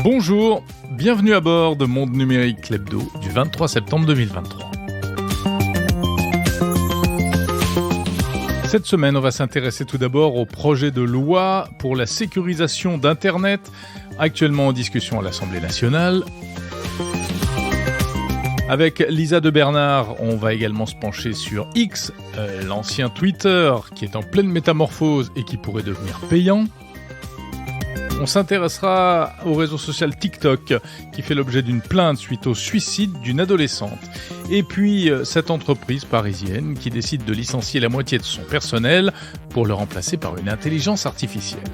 Bonjour, bienvenue à bord de Monde Numérique l'hebdo du 23 septembre 2023. Cette semaine, on va s'intéresser tout d'abord au projet de loi pour la sécurisation d'Internet, actuellement en discussion à l'Assemblée nationale. Avec Lisa de Bernard, on va également se pencher sur X, l'ancien Twitter, qui est en pleine métamorphose et qui pourrait devenir payant. On s'intéressera au réseau social TikTok, qui fait l'objet d'une plainte suite au suicide d'une adolescente. Et puis, cette entreprise parisienne qui décide de licencier la moitié de son personnel pour le remplacer par une intelligence artificielle.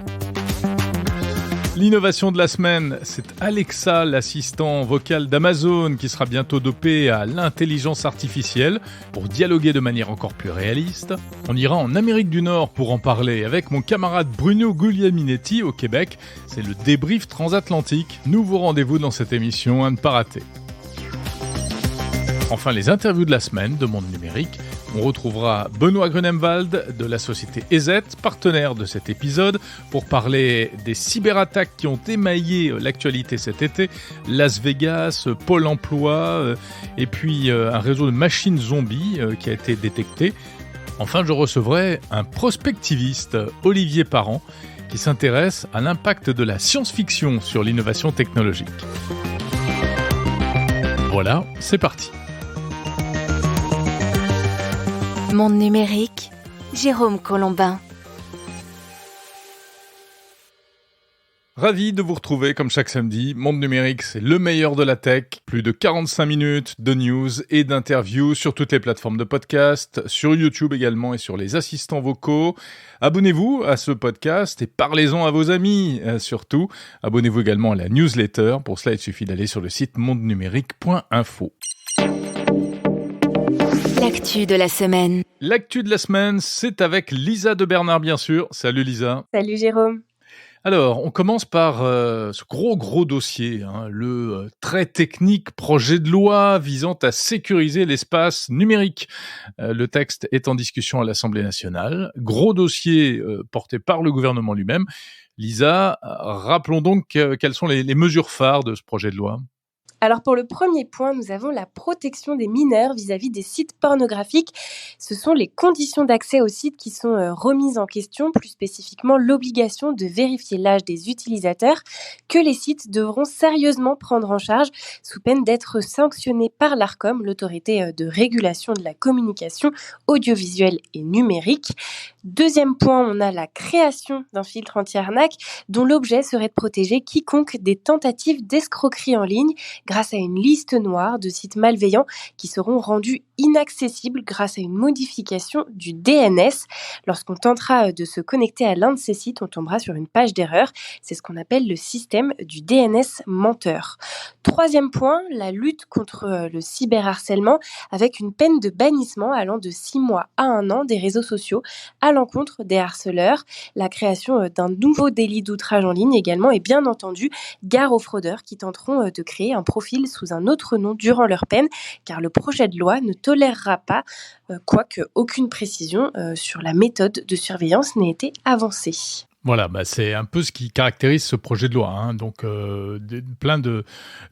L'innovation de la semaine, c'est Alexa, l'assistant vocal d'Amazon, qui sera bientôt dopé à l'intelligence artificielle pour dialoguer de manière encore plus réaliste. On ira en Amérique du Nord pour en parler avec mon camarade Bruno Guglielminetti au Québec. C'est le débrief transatlantique. Nouveau rendez-vous dans cette émission à ne pas rater. Enfin, les interviews de la semaine de Monde Numérique. On retrouvera Benoît Grunemwald de la société EZ, partenaire de cet épisode, pour parler des cyberattaques qui ont émaillé l'actualité cet été, Las Vegas, Pôle emploi, et puis un réseau de machines zombies qui a été détecté. Enfin, je recevrai un prospectiviste, Olivier Parent, qui s'intéresse à l'impact de la science-fiction sur l'innovation technologique. Voilà, c'est parti. Monde numérique, Jérôme Colombin. Ravi de vous retrouver comme chaque samedi. Monde numérique, c'est le meilleur de la tech. Plus de 45 minutes de news et d'interviews sur toutes les plateformes de podcast, sur YouTube également et sur les assistants vocaux. Abonnez-vous à ce podcast et parlez-en à vos amis surtout. Abonnez-vous également à la newsletter. Pour cela, il suffit d'aller sur le site mondenumérique.info. L'actu de la semaine. L'actu de la semaine, c'est avec Lisa de Bernard, bien sûr. Salut Lisa. Salut Jérôme. Alors, on commence par ce gros dossier, le très technique projet de loi visant à sécuriser l'espace numérique. Le texte est en discussion à l'Assemblée nationale. Gros dossier porté par le gouvernement lui-même. Lisa, rappelons donc quelles sont les mesures phares de ce projet de loi. Alors pour le premier point, nous avons la protection des mineurs vis-à-vis des sites pornographiques. Ce sont les conditions d'accès aux sites qui sont remises en question, plus spécifiquement l'obligation de vérifier l'âge des utilisateurs que les sites devront sérieusement prendre en charge sous peine d'être sanctionnés par l'Arcom, l'autorité de régulation de la communication audiovisuelle et numérique. Deuxième point, on a la création d'un filtre anti-arnaque dont l'objet serait de protéger quiconque des tentatives d'escroquerie en ligne grâce à une liste noire de sites malveillants qui seront rendus inaccessibles grâce à une modification du DNS. Lorsqu'on tentera de se connecter à l'un de ces sites, on tombera sur une page d'erreur. C'est ce qu'on appelle le système du DNS menteur. Troisième point, la lutte contre le cyberharcèlement avec une peine de bannissement allant de 6 mois à 1 an des réseaux sociaux à l'encontre des harceleurs. La création d'un nouveau délit d'outrage en ligne également et bien entendu gare aux fraudeurs qui tenteront de créer un profil sous un autre nom durant leur peine, car le projet de loi ne tolérera pas, quoique aucune précision sur la méthode de surveillance n'ait été avancée. Voilà, c'est un peu ce qui caractérise ce projet de loi. Donc, plein de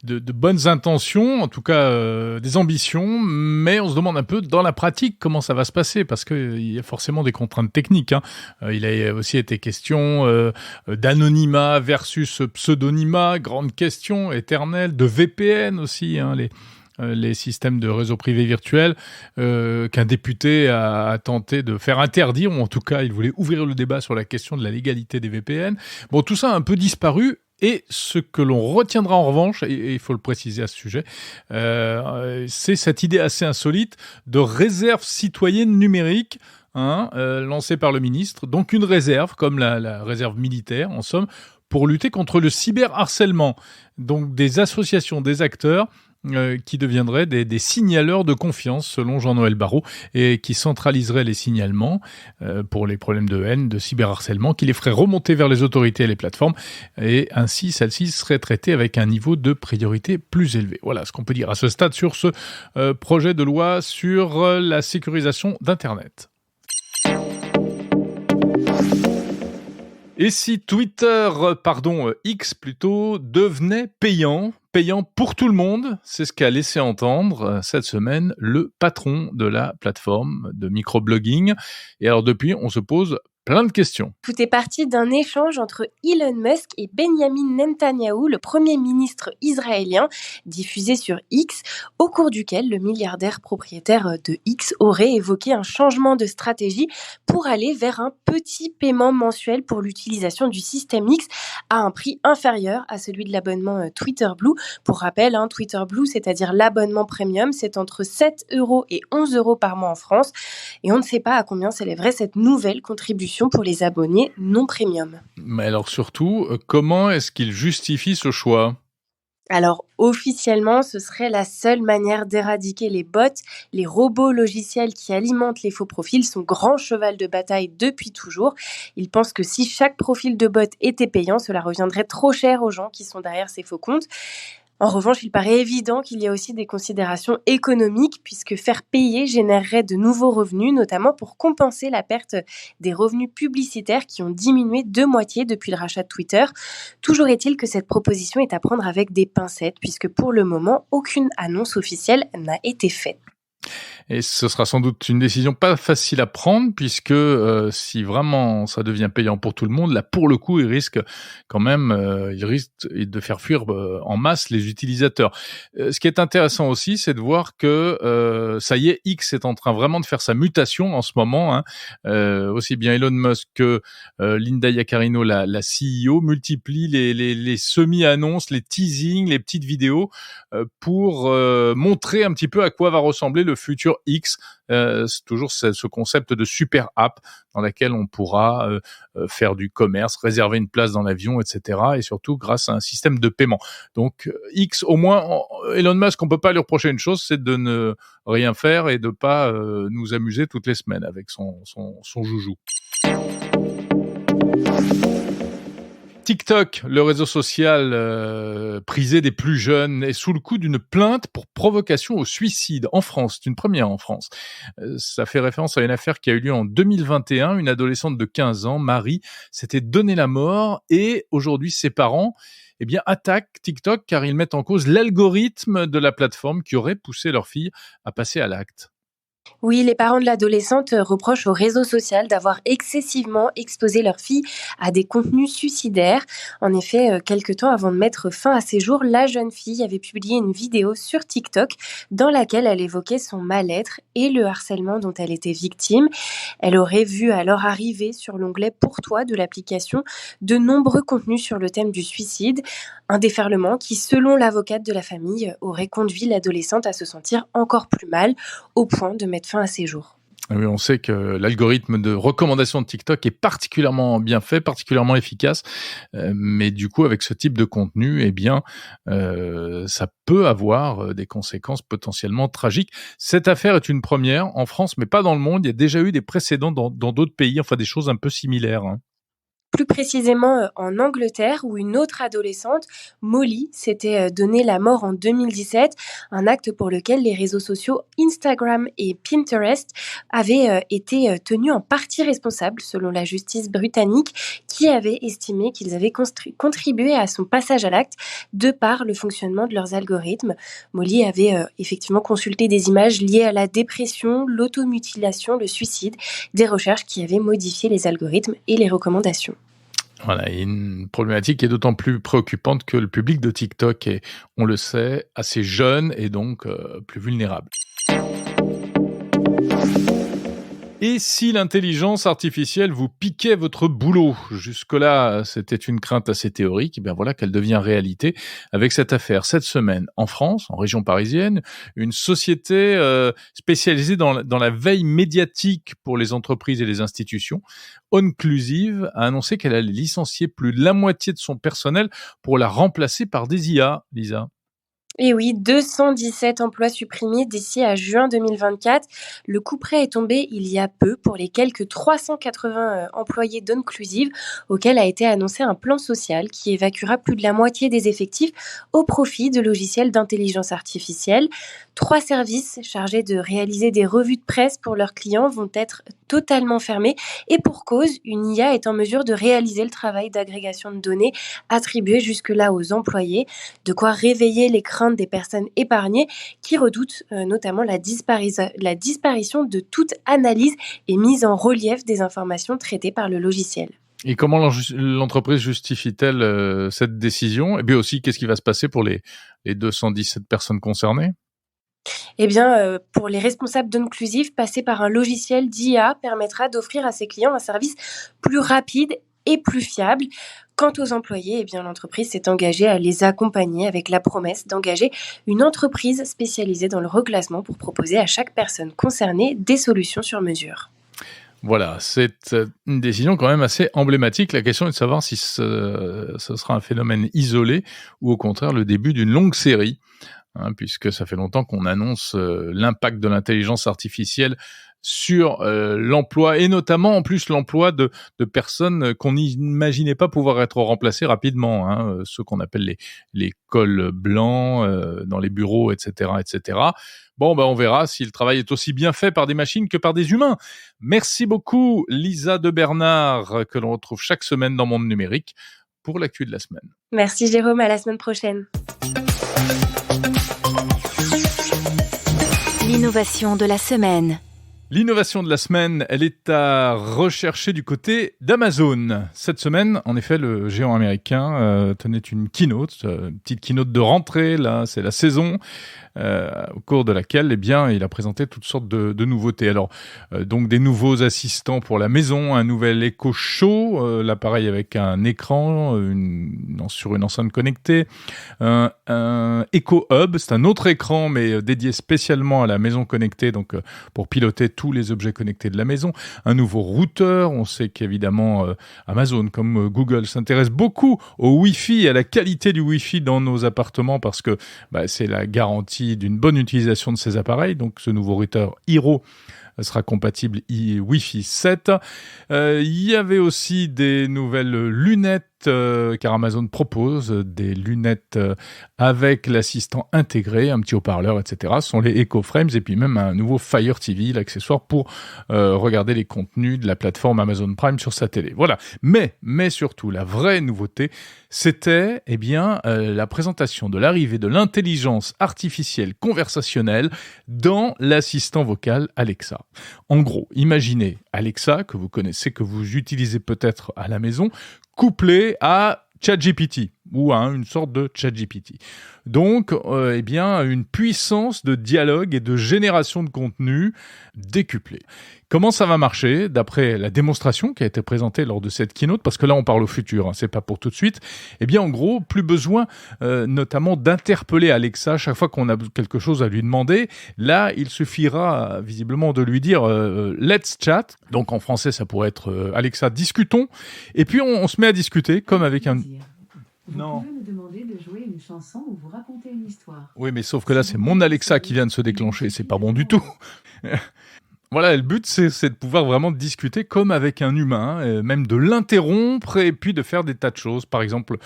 bonnes intentions, en tout cas des ambitions, mais on se demande un peu dans la pratique comment ça va se passer, parce qu'il y a forcément des contraintes techniques. Il a aussi été question d'anonymat versus pseudonymat, grande question éternelle, de VPN aussi, les systèmes de réseaux privés virtuels qu'un député a tenté de faire interdire, ou en tout cas il voulait ouvrir le débat sur la question de la légalité des VPN. Bon, tout ça a un peu disparu. Et ce que l'on retiendra en revanche, et il faut le préciser à ce sujet, c'est cette idée assez insolite de réserve citoyenne numérique lancée par le ministre. Donc une réserve, comme la réserve militaire en somme, pour lutter contre le cyberharcèlement. Donc des associations, des acteurs qui deviendraient des signaleurs de confiance, selon Jean-Noël Barrot, et qui centraliseraient les signalements pour les problèmes de haine, de cyberharcèlement, qui les feraient remonter vers les autorités et les plateformes, et ainsi celles-ci seraient traitées avec un niveau de priorité plus élevé. Voilà ce qu'on peut dire à ce stade sur ce projet de loi sur la sécurisation d'Internet. Et si Twitter, X plutôt, devenait payant pour tout le monde, c'est ce qu'a laissé entendre cette semaine le patron de la plateforme de microblogging. Et alors depuis, on se pose plein de questions. Tout est parti d'un échange entre Elon Musk et Benjamin Netanyahou, le premier ministre israélien, diffusé sur X, au cours duquel le milliardaire propriétaire de X aurait évoqué un changement de stratégie pour aller vers un petit paiement mensuel pour l'utilisation du système X à un prix inférieur à celui de l'abonnement Twitter Blue. Pour rappel, Twitter Blue, c'est-à-dire l'abonnement premium, c'est entre 7 € et 11 € par mois en France. Et on ne sait pas à combien s'élèverait cette nouvelle contribution pour les abonnés non premium. Mais alors surtout, comment est-ce qu'il justifie ce choix ? Alors, officiellement, ce serait la seule manière d'éradiquer les bots, les robots logiciels qui alimentent les faux profils, son grand cheval de bataille depuis toujours. Il pense que si chaque profil de bot était payant, cela reviendrait trop cher aux gens qui sont derrière ces faux comptes. En revanche, il paraît évident qu'il y a aussi des considérations économiques puisque faire payer générerait de nouveaux revenus, notamment pour compenser la perte des revenus publicitaires qui ont diminué de moitié depuis le rachat de Twitter. Toujours est-il que cette proposition est à prendre avec des pincettes puisque pour le moment, aucune annonce officielle n'a été faite. Et ce sera sans doute une décision pas facile à prendre puisque si vraiment ça devient payant pour tout le monde, là pour le coup, il risque de faire fuir en masse les utilisateurs. Ce qui est intéressant aussi, c'est de voir que ça y est, X est en train vraiment de faire sa mutation en ce moment. Aussi bien Elon Musk que Linda Yaccarino, la CEO, multiplient les semi-annonces, les teasings, les petites vidéos pour montrer un petit peu à quoi va ressembler le futur X. C'est toujours ce concept de super app dans laquelle on pourra faire du commerce, réserver une place dans l'avion, etc. Et surtout grâce à un système de paiement. Donc X, au moins, Elon Musk, on peut pas lui reprocher une chose, c'est de ne rien faire et de pas nous amuser toutes les semaines avec son joujou. TikTok, le réseau social prisé des plus jeunes, est sous le coup d'une plainte pour provocation au suicide en France. C'est une première en France. Ça fait référence à une affaire qui a eu lieu en 2021. Une adolescente de 15 ans, Marie, s'était donné la mort et aujourd'hui ses parents attaquent TikTok car ils mettent en cause l'algorithme de la plateforme qui aurait poussé leur fille à passer à l'acte. Oui, les parents de l'adolescente reprochent au réseau social d'avoir excessivement exposé leur fille à des contenus suicidaires. En effet, quelque temps avant de mettre fin à ses jours, la jeune fille avait publié une vidéo sur TikTok dans laquelle elle évoquait son mal-être et le harcèlement dont elle était victime. Elle aurait vu alors arriver sur l'onglet Pour toi de l'application de nombreux contenus sur le thème du suicide. Un déferlement qui, selon l'avocate de la famille, aurait conduit l'adolescente à se sentir encore plus mal, au point de mettre fin à ses jours. Oui, on sait que l'algorithme de recommandation de TikTok est particulièrement bien fait, particulièrement efficace, mais du coup, avec ce type de contenu, ça peut avoir des conséquences potentiellement tragiques. Cette affaire est une première en France, mais pas dans le monde. Il y a déjà eu des précédents dans d'autres pays, des choses un peu similaires. Plus précisément en Angleterre, où une autre adolescente, Molly, s'était donné la mort en 2017, un acte pour lequel les réseaux sociaux Instagram et Pinterest avaient été tenus en partie responsables, selon la justice britannique, qui avait estimé qu'ils avaient contribué à son passage à l'acte de par le fonctionnement de leurs algorithmes. Molly avait effectivement consulté des images liées à la dépression, l'automutilation, le suicide, des recherches qui avaient modifié les algorithmes et les recommandations. Voilà, et une problématique qui est d'autant plus préoccupante que le public de TikTok est, on le sait, assez jeune et donc plus vulnérable. Et si l'intelligence artificielle vous piquait votre boulot ? Jusque-là, c'était une crainte assez théorique. Et bien voilà qu'elle devient réalité avec cette affaire. Cette semaine, en France, en région parisienne, une société spécialisée dans la veille médiatique pour les entreprises et les institutions, Onclusive, a annoncé qu'elle allait licencier plus de la moitié de son personnel pour la remplacer par des IA, Lisa. Et oui, 217 emplois supprimés d'ici à juin 2024. Le coup près est tombé il y a peu pour les quelques 380 employés d'Onclusive, auquel a été annoncé un plan social qui évacuera plus de la moitié des effectifs au profit de logiciels d'intelligence artificielle. 3 services chargés de réaliser des revues de presse pour leurs clients vont être totalement fermés et pour cause, une IA est en mesure de réaliser le travail d'agrégation de données attribué jusque-là aux employés, de quoi réveiller les craintes des personnes épargnées qui redoutent notamment la disparition de toute analyse et mise en relief des informations traitées par le logiciel. Et comment l'entreprise justifie-t-elle cette décision? Et bien aussi, qu'est-ce qui va se passer pour les 217 personnes concernées? Eh bien, pour les responsables d'Onclusive, passer par un logiciel d'IA permettra d'offrir à ses clients un service plus rapide et plus fiable. Quant aux employés, eh bien, l'entreprise s'est engagée à les accompagner avec la promesse d'engager une entreprise spécialisée dans le reclassement pour proposer à chaque personne concernée des solutions sur mesure. Voilà, c'est une décision quand même assez emblématique. La question est de savoir si ce sera un phénomène isolé ou au contraire le début d'une longue série. Puisque ça fait longtemps qu'on annonce l'impact de l'intelligence artificielle sur l'emploi, et notamment en plus l'emploi de personnes qu'on n'imaginait pas pouvoir être remplacées rapidement, ceux qu'on appelle les cols blancs dans les bureaux, etc., etc. Bon, on verra si le travail est aussi bien fait par des machines que par des humains. Merci beaucoup Lisa de Bernard, que l'on retrouve chaque semaine dans Monde Numérique pour l'actu de la semaine. Merci Jérôme, à la semaine prochaine. L'innovation de la semaine. L'innovation de la semaine, elle est à rechercher du côté d'Amazon. Cette semaine, en effet, le géant américain tenait une keynote, une petite keynote de rentrée, là, c'est la saison, au cours de laquelle, eh bien, il a présenté toutes sortes de nouveautés. Alors, donc des nouveaux assistants pour la maison, un nouvel Echo Show, l'appareil avec un écran sur une enceinte connectée, un Echo Hub, c'est un autre écran, mais dédié spécialement à la maison connectée, donc pour piloter tous les objets connectés de la maison, un nouveau routeur. On sait qu'évidemment Amazon comme Google s'intéresse beaucoup au Wi-Fi et à la qualité du Wi-Fi dans nos appartements parce que c'est la garantie d'une bonne utilisation de ces appareils. Donc ce nouveau routeur Hero sera compatible Wi-Fi 7. Il y avait aussi des nouvelles lunettes, car Amazon propose des lunettes avec l'assistant intégré, un petit haut-parleur, etc. Ce sont les Echo Frames et puis même un nouveau Fire TV, l'accessoire pour regarder les contenus de la plateforme Amazon Prime sur sa télé. Voilà. Mais surtout, la vraie nouveauté, c'était la présentation de l'arrivée de l'intelligence artificielle conversationnelle dans l'assistant vocal Alexa. En gros, imaginez Alexa, que vous connaissez, que vous utilisez peut-être à la maison, couplé à ChatGPT ou à une sorte de ChatGPT. Donc, une puissance de dialogue et de génération de contenu décuplée. Comment ça va marcher d'après la démonstration qui a été présentée lors de cette keynote? Parce que là, on parle au futur, c'est pas pour tout de suite. En gros, plus besoin notamment d'interpeller Alexa chaque fois qu'on a quelque chose à lui demander. Là, il suffira visiblement de lui dire Let's chat. Donc en français, ça pourrait être Alexa, discutons. Et puis on se met à discuter comme avec un... Vous pouvez me demander de jouer une chanson ou vous raconter une histoire. Oui, mais sauf que là, c'est mon Alexa qui vient de se déclencher. C'est pas bon du tout. Voilà, le but, c'est de pouvoir vraiment discuter comme avec un humain, même de l'interrompre et puis de faire des tas de choses. Par exemple,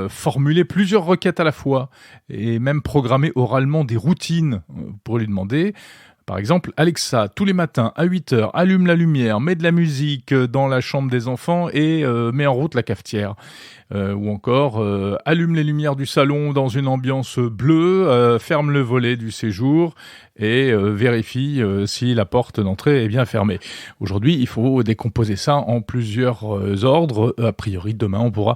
formuler plusieurs requêtes à la fois et même programmer oralement des routines pour lui demander... Par exemple, Alexa, tous les matins à 8h, allume la lumière, met de la musique dans la chambre des enfants et met en route la cafetière. Ou encore, allume les lumières du salon dans une ambiance bleue, ferme le volet du séjour et vérifie si la porte d'entrée est bien fermée. Aujourd'hui, il faut décomposer ça en plusieurs ordres. A priori, demain, on pourra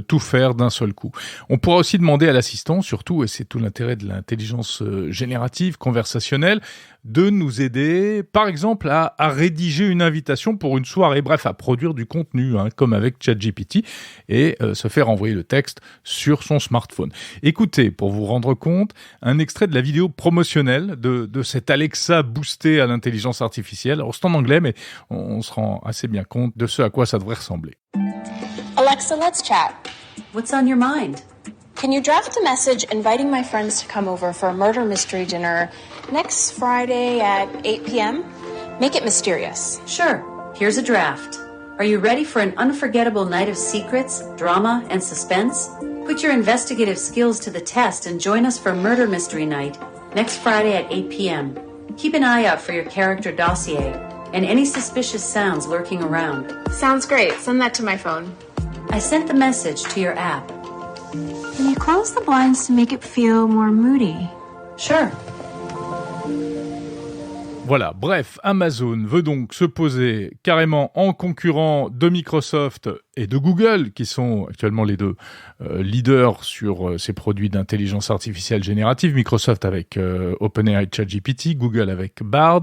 tout faire d'un seul coup. On pourra aussi demander à l'assistant, surtout, et c'est tout l'intérêt de l'intelligence générative, conversationnelle, de nous aider, par exemple, à rédiger une invitation pour une soirée, bref, à produire du contenu, comme avec ChatGPT, et se faire envoyer le texte sur son smartphone. Écoutez, pour vous rendre compte, un extrait de la vidéo promotionnelle de cette Alexa boostée à l'intelligence artificielle. Alors, c'est en anglais, mais on se rend assez bien compte de ce à quoi ça devrait ressembler. Alexa, let's chat. What's on your mind? Can you draft a message inviting my friends to come over for a murder mystery dinner next Friday at 8 p.m.? Make it mysterious. Sure. Here's a draft. Are you ready for an unforgettable night of secrets, drama, and suspense? Put your investigative skills to the test and join us for murder mystery night next Friday at 8 p.m. Keep an eye out for your character dossier and any suspicious sounds lurking around. Sounds great. Send that to my phone. I sent the message to your app. Can you close the blinds to make it feel more moody? Sure. Voilà, bref, Amazon veut donc se poser carrément en concurrent de Microsoft et de Google, qui sont actuellement les deux leaders sur ces produits d'intelligence artificielle générative. Microsoft avec OpenAI ChatGPT, Google avec Bard.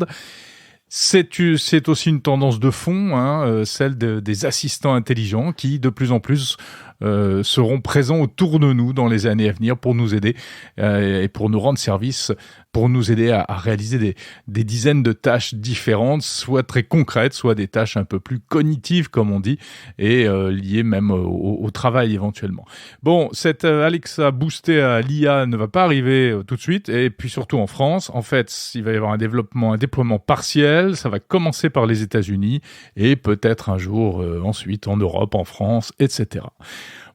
C'est aussi une tendance de fond, celle des assistants intelligents qui, de plus en plus, seront présents autour de nous dans les années à venir pour nous aider et pour nous rendre service, pour nous aider à réaliser des dizaines de tâches différentes, soit très concrètes, soit des tâches un peu plus cognitives, comme on dit, et liées même au travail éventuellement. Bon, cette Alexa boostée à l'IA ne va pas arriver tout de suite, et puis surtout en France. En fait, il va y avoir un déploiement partiel. Ça va commencer par les États-Unis et peut-être un jour ensuite en Europe, en France, etc.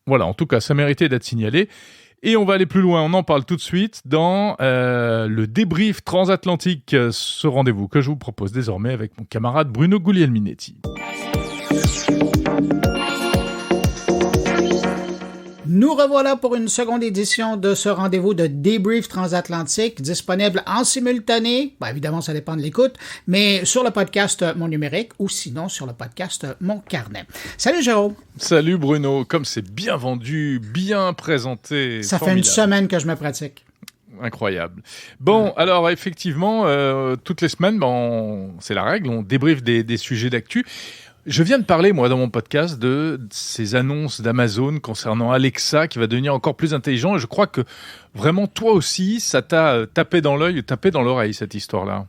Voilà, en tout cas, ça méritait d'être signalé. Et on va aller plus loin, on en parle tout de suite dans le débrief transatlantique, ce rendez-vous que je vous propose désormais avec mon camarade Bruno Guglielminetti. Nous revoilà pour une seconde édition de ce rendez-vous de débrief transatlantique disponible en simultané, évidemment ça dépend de l'écoute, mais sur le podcast Mon Numérique ou sinon sur le podcast Mon Carnet. Salut Jérôme. Salut Bruno, comme c'est bien vendu, bien présenté. Ça formidable. fait une semaine que je me pratique. Incroyable. Bon, alors effectivement, toutes les semaines, c'est la règle, on débriefe des sujets d'actu. Je viens de parler, moi, dans mon podcast, de ces annonces d'Amazon concernant Alexa qui va devenir encore plus intelligent. Et je crois que vraiment, toi aussi, ça t'a tapé dans l'œil, tapé dans l'oreille, cette histoire-là.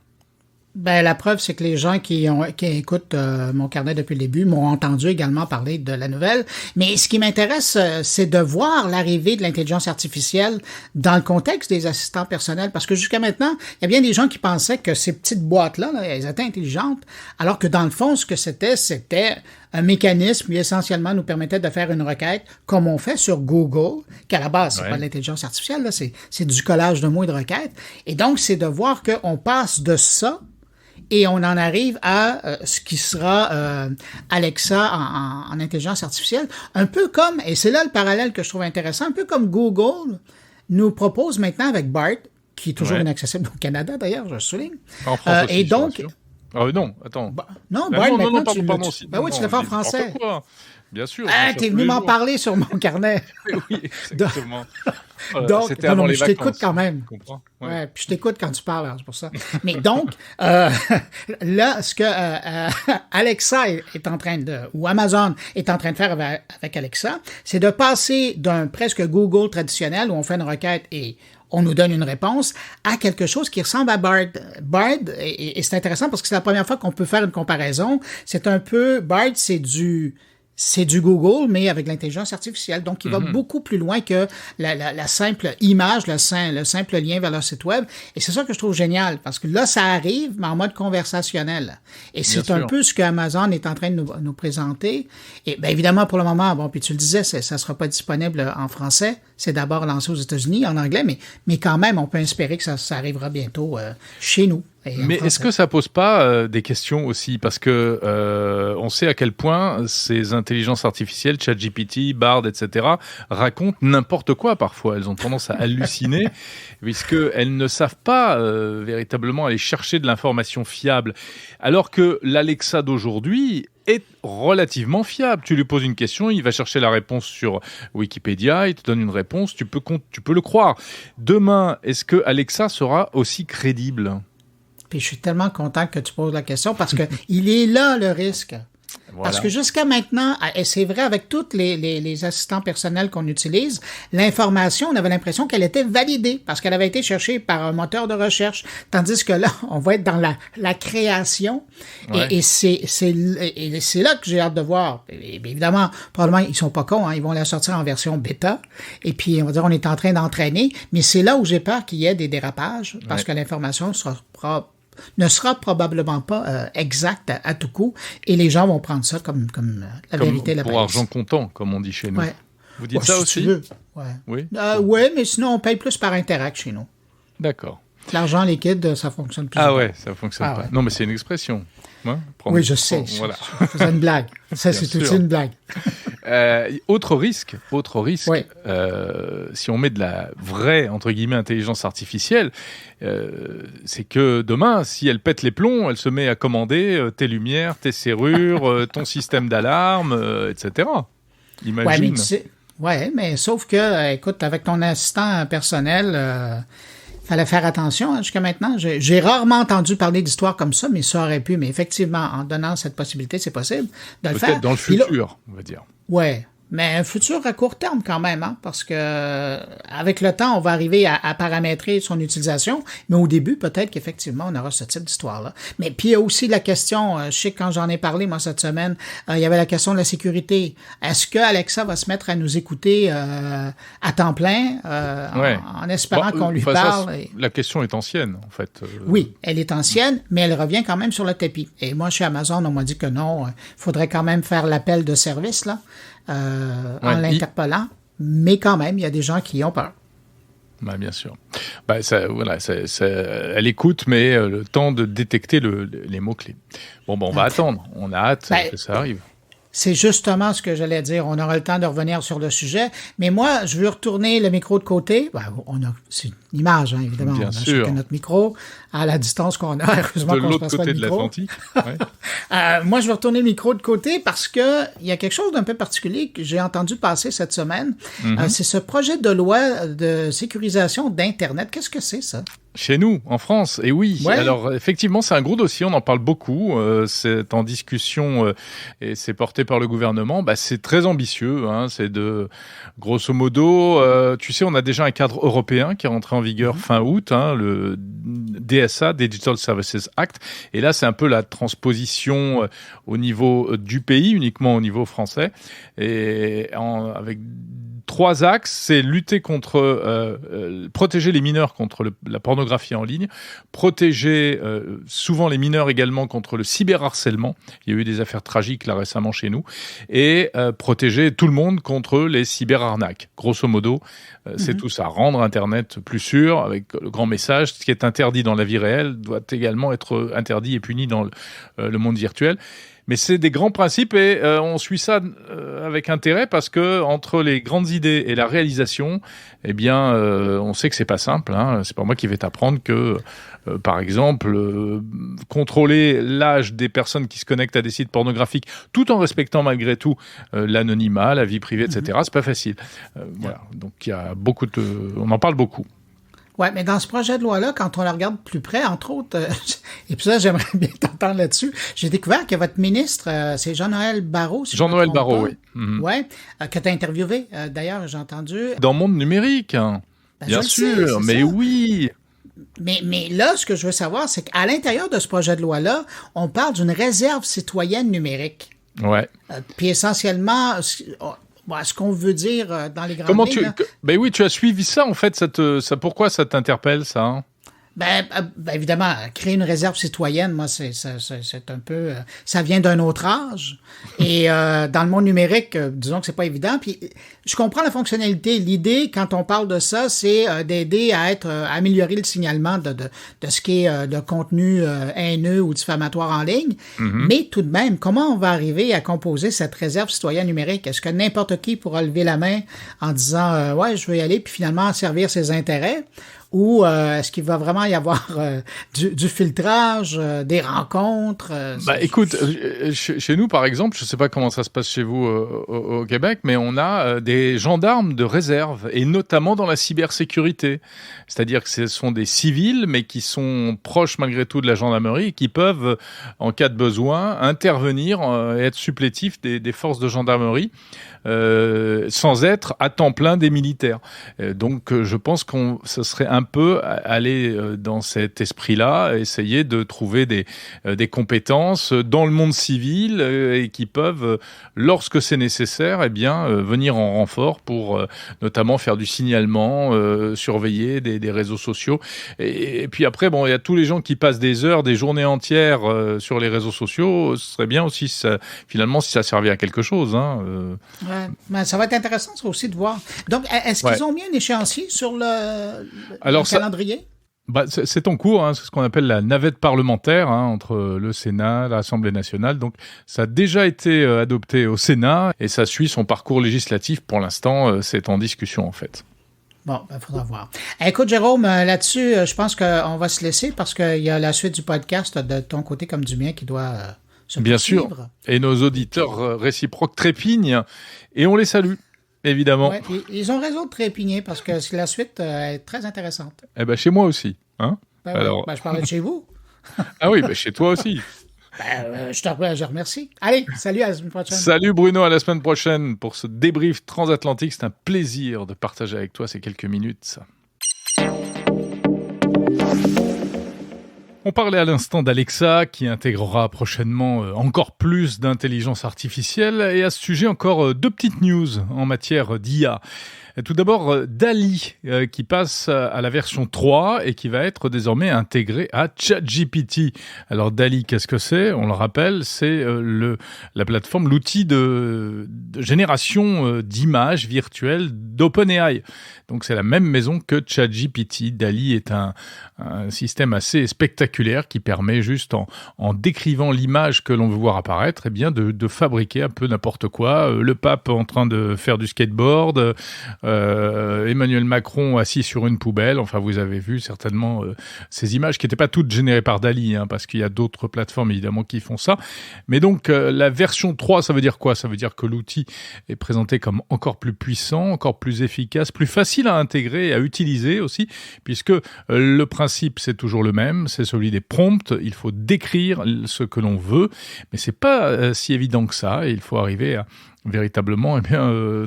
La preuve, c'est que les gens qui écoutent Mon Carnet depuis le début m'ont entendu également parler de la nouvelle. Mais ce qui m'intéresse, c'est de voir l'arrivée de l'intelligence artificielle dans le contexte des assistants personnels. Parce que jusqu'à maintenant, il y a bien des gens qui pensaient que ces petites boîtes-là, elles étaient intelligentes, alors que dans le fond, ce que c'était un mécanisme qui essentiellement nous permettait de faire une requête comme on fait sur Google, qu'à la base, c'est pas de l'intelligence artificielle, là, c'est du collage de mots et de requêtes. Et donc, c'est de voir qu'on passe de ça et on en arrive à ce qui sera Alexa en intelligence artificielle. Un peu comme, et c'est là le parallèle que je trouve intéressant, un peu comme Google nous propose maintenant avec Bard, qui est toujours inaccessible au Canada d'ailleurs, je le souligne. En France aussi, et donc, non, attends. Non, Bard, maintenant, tu le fais en français. Bien sûr. T'es venu m'en parler sur Mon Carnet. Oui, exactement. Donc, c'était avant les je t'écoute vacances, quand même. Tu comprends? Ouais, puis je t'écoute quand tu parles, c'est pour ça. Mais donc, là, ce que Alexa est en train ou Amazon est en train de faire avec Alexa, c'est de passer d'un presque Google traditionnel où on fait une requête et on nous donne une réponse, à quelque chose qui ressemble à Bard. Bard, et c'est intéressant parce que c'est la première fois qu'on peut faire une comparaison. C'est un peu, Bard, c'est du Google, mais avec l'intelligence artificielle. Donc, il va beaucoup plus loin que la simple image, le simple lien vers leur site web. Et c'est ça que je trouve génial, parce que là, ça arrive, mais en mode conversationnel. Et c'est un peu ce que Amazon est en train de nous présenter. Et bien évidemment, pour le moment, puis tu le disais, ça sera pas disponible en français. C'est d'abord lancé aux États-Unis, en anglais, mais quand même, on peut espérer que ça arrivera bientôt chez nous. Mais est-ce que ça pose pas des questions aussi? Parce que on sait à quel point ces intelligences artificielles, ChatGPT, Bard, etc., racontent n'importe quoi parfois. Elles ont tendance à halluciner puisqu'elles ne savent pas véritablement aller chercher de l'information fiable. Alors que l'Alexa d'aujourd'hui est relativement fiable. Tu lui poses une question, il va chercher la réponse sur Wikipédia, il te donne une réponse, tu peux le croire. Demain, est-ce que Alexa sera aussi crédible? Puis je suis tellement content que tu poses la question parce que il est là le risque. Voilà. Parce que jusqu'à maintenant, et c'est vrai avec tous les assistants personnels qu'on utilise, l'information, on avait l'impression qu'elle était validée parce qu'elle avait été cherchée par un moteur de recherche. Tandis que là, on va être dans la création. Ouais. Et c'est là que j'ai hâte de voir. Et évidemment, probablement, ils sont pas cons, hein, ils vont la sortir en version bêta. Et puis, on va dire, on est en train d'entraîner. Mais c'est là où j'ai peur qu'il y ait des dérapages parce que l'information ne sera probablement pas exact à tout coup, et les gens vont prendre ça comme la vérité. La pour argent comptant, comme on dit chez nous. Ouais. Vous dites Ouais, ça si aussi? tu veux. Ouais. Oui. Oui, mais sinon, on paye plus par interact chez nous. D'accord. L'argent liquide, ça fonctionne plus. Ah ouais, ça fonctionne pas. Ouais. Non, mais c'est une expression. Hein, oui, je sais. Voilà. C'est une blague. Ça, c'est tout une blague. Autre risque, Oui. si on met de la vraie, entre guillemets, intelligence artificielle, c'est que demain, si elle pète les plombs, elle se met à commander tes lumières, tes serrures, ton système d'alarme, etc. Imagine. Mais sauf que, écoute, avec ton assistant personnel, fallait faire attention jusqu'à maintenant. J'ai rarement entendu parler d'histoires comme ça, mais ça aurait pu. Mais effectivement, en donnant cette possibilité, c'est possible de le faire. Peut-être dans le futur, on va dire. Ouais. Mais un futur à court terme quand même, hein, parce que avec le temps, on va arriver à paramétrer son utilisation, mais au début, peut-être qu'effectivement, on aura ce type d'histoire-là. Mais puis il y a aussi la question, je sais que quand j'en ai parlé, moi, cette semaine, il y avait la question de la sécurité. Est-ce que Alexa va se mettre à nous écouter à temps plein, en espérant qu'on lui parle? La question est ancienne, en fait. Oui, elle est ancienne, mais elle revient quand même sur le tapis. Et moi, chez Amazon, on m'a dit que non, il faudrait quand même faire l'appel de service, là. En l'interpellant, mais quand même, il y a des gens qui ont peur. Bah, bien sûr. Elle écoute, mais le temps de détecter les mots-clés. Bon, on va attendre. On a hâte que ça arrive. C'est justement ce que j'allais dire. On aura le temps de revenir sur le sujet. Mais moi, je veux retourner le micro de côté. C'est une image, hein, évidemment. Bien on a sûr. chacun notre micro à la distance qu'on a. Heureusement de qu'on l'autre se passe côté pas de le micro. l'Atlantique. Ouais. Moi, je veux retourner le micro de côté parce que il y a quelque chose d'un peu particulier que j'ai entendu passer cette semaine. C'est ce projet de loi de sécurisation d'Internet. Qu'est-ce que c'est, ça? Chez nous, en France, et oui. Ouais. Alors, effectivement, c'est un gros dossier, on en parle beaucoup. C'est en discussion et c'est porté par le gouvernement. C'est très ambitieux. Hein, c'est grosso modo, tu sais, on a déjà un cadre européen qui est rentré en vigueur fin août, hein, le DSA, Digital Services Act. Et là, c'est un peu la transposition au niveau du pays, uniquement au niveau français. Et avec 3 axes, c'est lutter contre, protéger les mineurs contre la pornographie en ligne, protéger souvent les mineurs également contre le cyberharcèlement. Il y a eu des affaires tragiques là récemment chez nous, et protéger tout le monde contre les cyberarnaques. Grosso modo, c'est tout ça. Rendre Internet plus sûr, avec le grand message, ce qui est interdit dans la vie réelle doit également être interdit et puni dans le monde virtuel. Mais c'est des grands principes et on suit ça avec intérêt parce que entre les grandes idées et la réalisation, eh bien, on sait que c'est pas simple. Hein. C'est pas moi qui vais t'apprendre que, par exemple, contrôler l'âge des personnes qui se connectent à des sites pornographiques, tout en respectant malgré tout l'anonymat, la vie privée, etc. C'est pas facile. Voilà. Donc il y a on en parle beaucoup. Ouais, mais dans ce projet de loi-là, quand on le regarde plus près, entre autres, et puis ça, j'aimerais bien t'entendre là-dessus, j'ai découvert que votre ministre, c'est Jean-Noël Barrot. Si Jean-Noël Barrot, oui. Ouais, que tu as interviewé, d'ailleurs, j'ai entendu. Dans le monde numérique, hein. Bien sûr, mais oui. Mais là, ce que je veux savoir, c'est qu'à l'intérieur de ce projet de loi-là, on parle d'une réserve citoyenne numérique. Ouais. Puis essentiellement, ce qu'on veut dire dans les grandes lignes... Ben oui, tu as suivi ça, en fait. Pourquoi ça t'interpelle, ça, hein? Ben, évidemment, créer une réserve citoyenne, moi, c'est un peu... ça vient d'un autre âge. Et dans le monde numérique, disons que c'est pas évident. Puis, je comprends la fonctionnalité. L'idée, quand on parle de ça, c'est d'aider à améliorer le signalement de ce qui est de contenu haineux ou diffamatoire en ligne. Mais tout de même, comment on va arriver à composer cette réserve citoyenne numérique? Est-ce que n'importe qui pourra lever la main en disant « Ouais, je veux y aller » puis finalement servir ses intérêts? ou est-ce qu'il va vraiment y avoir du filtrage, des rencontres? Écoute, chez nous, par exemple, je ne sais pas comment ça se passe chez vous au Québec, mais on a des gendarmes de réserve, et notamment dans la cybersécurité. C'est-à-dire que ce sont des civils, mais qui sont proches malgré tout de la gendarmerie et qui peuvent, en cas de besoin, intervenir et être supplétifs des forces de gendarmerie. Sans être à temps plein des militaires. Donc je pense ce serait un peu aller dans cet esprit-là, essayer de trouver des compétences dans le monde civil et qui peuvent, lorsque c'est nécessaire, venir en renfort pour notamment faire du signalement, surveiller des réseaux sociaux. Et puis après, il y a tous les gens qui passent des heures, des journées entières sur les réseaux sociaux. Ce serait bien aussi, finalement, si ça servait à quelque chose. Ouais, ça va être intéressant aussi de voir. Donc, est-ce qu'ils ont mis un échéancier sur le calendrier? C'est en cours, c'est ce qu'on appelle la navette parlementaire entre le Sénat, l'Assemblée nationale. Donc, ça a déjà été adopté au Sénat et ça suit son parcours législatif. Pour l'instant, c'est en discussion en fait. Bon, faudra voir. Écoute, Jérôme, là-dessus, je pense qu'on va se laisser parce qu'il y a la suite du podcast de ton côté comme du mien qui doit... Bien sûr, et nos auditeurs réciproques trépignent, et on les salue, évidemment. Ouais, ils ont raison de trépigner, parce que la suite est très intéressante. Chez moi aussi. Je parlais de chez vous. Ah oui, chez toi aussi. Je remercie. Allez, salut, à la semaine prochaine. Salut Bruno, à la semaine prochaine pour ce débrief transatlantique. C'est un plaisir de partager avec toi ces quelques minutes. On parlait à l'instant d'Alexa qui intégrera prochainement encore plus d'intelligence artificielle, et à ce sujet encore 2 petites news en matière d'IA. Tout d'abord, DALL-E qui passe à la version 3 et qui va être désormais intégré à ChatGPT. Alors DALL-E, qu'est-ce que c'est ? On le rappelle, c'est la plateforme, l'outil de génération d'images virtuelles d'OpenAI. Donc c'est la même maison que ChatGPT. DALL-E est un système assez spectaculaire qui permet juste en décrivant l'image que l'on veut voir apparaître, de fabriquer un peu n'importe quoi. Le pape en train de faire du skateboard, Emmanuel Macron assis sur une poubelle. Enfin, vous avez vu certainement ces images qui n'étaient pas toutes générées par DALL-E, parce qu'il y a d'autres plateformes évidemment qui font ça. Mais donc la version 3, ça veut dire quoi ? Ça veut dire que l'outil est présenté comme encore plus puissant, encore plus efficace, plus facile à intégrer et à utiliser aussi, puisque le principe c'est toujours le même, c'est celui des prompts. Il faut décrire ce que l'on veut, mais c'est pas si évident que ça. Il faut arriver à véritablement